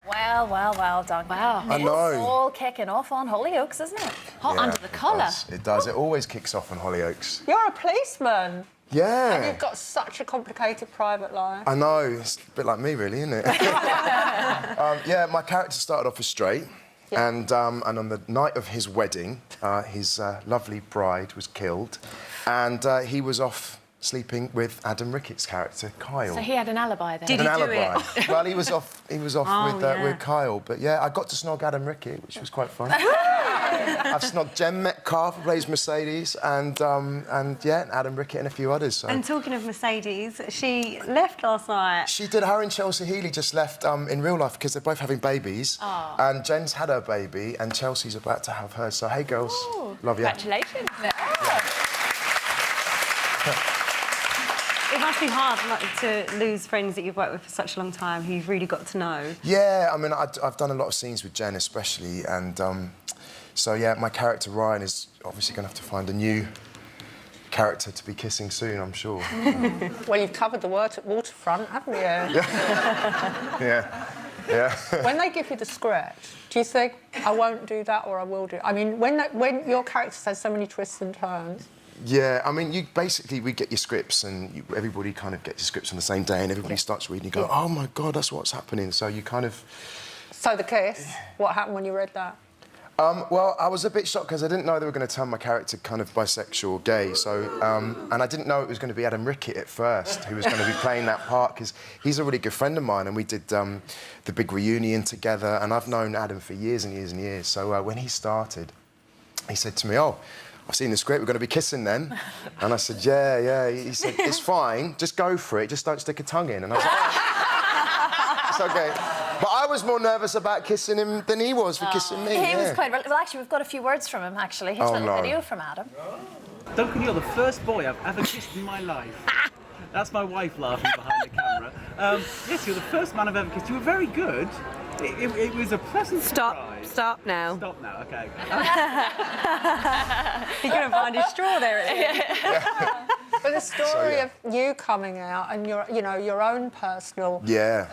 Well, well, well, Duncan. Wow. I know. It's all kicking off on Hollyoaks, isn't it? Hot under the collar. It does. It always kicks off on Hollyoaks. You're a policeman. Yeah. And you've got such a complicated private life. I know. It's a bit like me, really, isn't it? Yeah, my character started off as straight. Yeah. And on the night of his wedding, his lovely bride was killed. And he was off sleeping with Adam Rickett's character, Kyle. So he had an alibi then. Did An he do alibi. it? Well, he was off with Kyle. But yeah, I got to snog Adam Rickett, which was quite fun. I've snogged Jen Metcalf, who plays Mercedes, and yeah, Adam Rickett and a few others. So. And talking of Mercedes, she left last night. She did. Her and Chelsea Healy just left in real life because they're both having babies. Oh. And Jen's had her baby, and Chelsea's about to have hers. So hey, girls, love you. Congratulations. It must be hard to lose friends that you've worked with for such a long time, who you've really got to know. Yeah, I mean, I've done a lot of scenes with Jen, especially, and so yeah, my character Ryan is obviously going to have to find a new character to be kissing soon, I'm sure. Well, you've covered the waterfront, haven't you? Yeah. Yeah. When they give you the script, do you think, I won't do that or I will do it? I mean, when your character has so many twists and turns... Yeah, I mean, we get your scripts and everybody kind of gets your scripts on the same day and everybody starts reading and you go, oh, my God, that's what's happening. So you kind of... So the kiss, what happened when you read that? Well, I was a bit shocked because I didn't know they were going to turn my character kind of bisexual or gay. So, and I didn't know it was going to be Adam Rickett at first who was going to be playing that part because he's a really good friend of mine and we did the big reunion together and I've known Adam for years and years and years. So when he started, he said to me, oh, I've seen the script, we're going to be kissing then. And I said, yeah. He said, it's fine, just go for it, just don't stick a tongue in. And I was like, oh. It's OK. But I was more nervous about kissing him than he was for kissing me. He was quite... Well, actually, we've got a few words from him, actually. Here's a little video from Adam. Duncan, you're the first boy I've ever kissed in my life. That's my wife laughing behind the camera. Yes, you're the first man I've ever kissed. You were very good. It was a pleasant surprise. Stop now. Stop now, OK. You're going to find his straw there at the end. But the story of you coming out and your own personal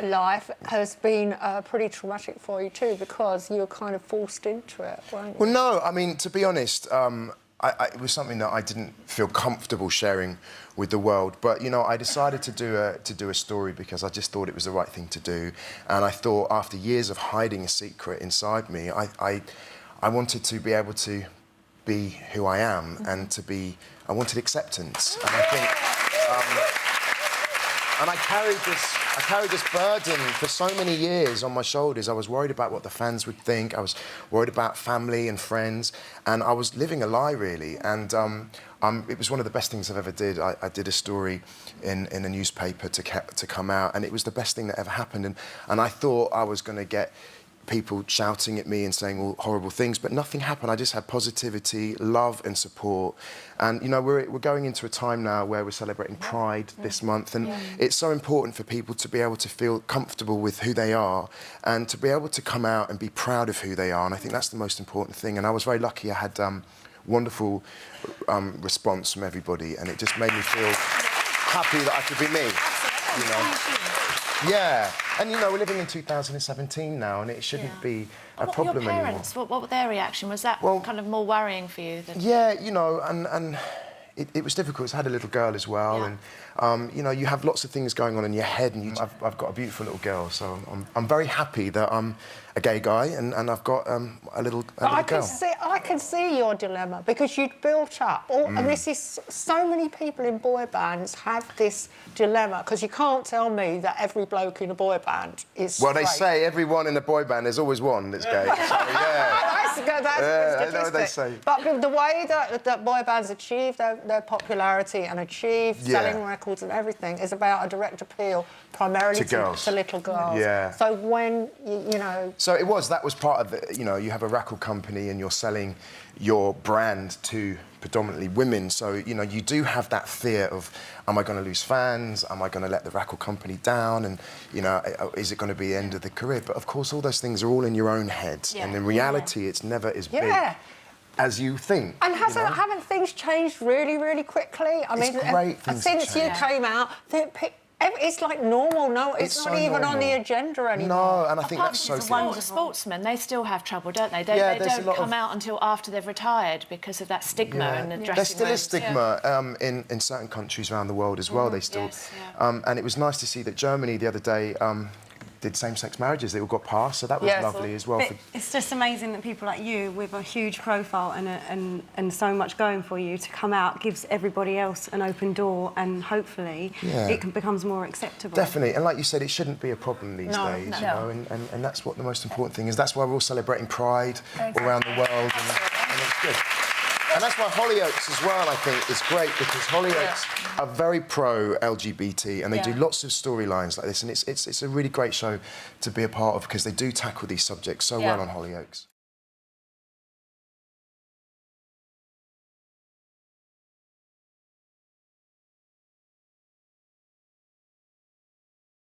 life has been pretty traumatic for you too, because you were kind of forced into it, weren't you? Well, no, I mean, to be honest, it was something that I didn't feel comfortable sharing with the world. But, you know, I decided to do a story because I just thought it was the right thing to do. And I thought after years of hiding a secret inside me, I wanted to be able to be who I am and I wanted acceptance. And I think... and I carried this burden for so many years on my shoulders. I was worried about what the fans would think. I was worried about family and friends, and I was living a lie, really. And it was one of the best things I've ever did. I did a story in a newspaper to come out, and it was the best thing that ever happened. And I thought I was going to get people shouting at me and saying all horrible things, but nothing happened. I just had positivity, love and support. And, you know, we're going into a time now where we're celebrating Pride this month, and it's so important for people to be able to feel comfortable with who they are and to be able to come out and be proud of who they are, and I think that's the most important thing. And I was very lucky. I had wonderful response from everybody, and it just made me feel happy that I could be me, you know. Yeah, and you know, we're living in 2017 now, and it shouldn't be a problem your parents, anymore. what were their reaction? Was that kind of more worrying for you than... Yeah, you know, and it was difficult. I had a little girl as well, and you know, you have lots of things going on in your head, and I've got a beautiful little girl, so I'm very happy that I'm a gay guy, and I've got a little girl. I can see your dilemma, because you'd built up, and this is, so many people in boy bands have this dilemma, because you can't tell me that every bloke in a boy band is straight. Well, they say everyone in a boy band, there's always one that's gay. So, That's a I know what they say. But the way that boy bands achieve their popularity and achieve selling records and everything is about a direct appeal, primarily to little girls. Yeah. So when, you know... So that was part of it. You know, you have a record company and you're selling your brand to predominantly women. So, you know, you do have that fear of, am I going to lose fans? Am I going to let the record company down? And, you know, is it going to be the end of the career? But, of course, all those things are all in your own head. Yeah. And in reality, it's never as big as you think. And haven't things changed really, really quickly? I mean, great since you came out, It's like normal. No, it's not so even on the normal. agenda anymore. No, and I think Apart that's from so good. sportsmen, they still have trouble, don't they? Yeah, They there's a don't lot come of- out until after they've retired because of that stigma in the dressing There's still a rooms. stigma in certain countries around the world as well. They still, yes, yeah. and it was nice to see that Germany the other day did same-sex marriages. They all got passed, so that was Yes. lovely as well. But it's just amazing that people like you, with a huge profile and so much going for you, to come out gives everybody else an open door, and hopefully it becomes more acceptable. Definitely, and like you said, it shouldn't be a problem these days, no. you know, and that's what the most important thing is. That's why we're all celebrating Pride all around the world, and it's good. And that's why Hollyoaks as well, I think, is great, because Hollyoaks are very pro-LGBT, and they do lots of storylines like this, and it's a really great show to be a part of, because they do tackle these subjects so well on Hollyoaks.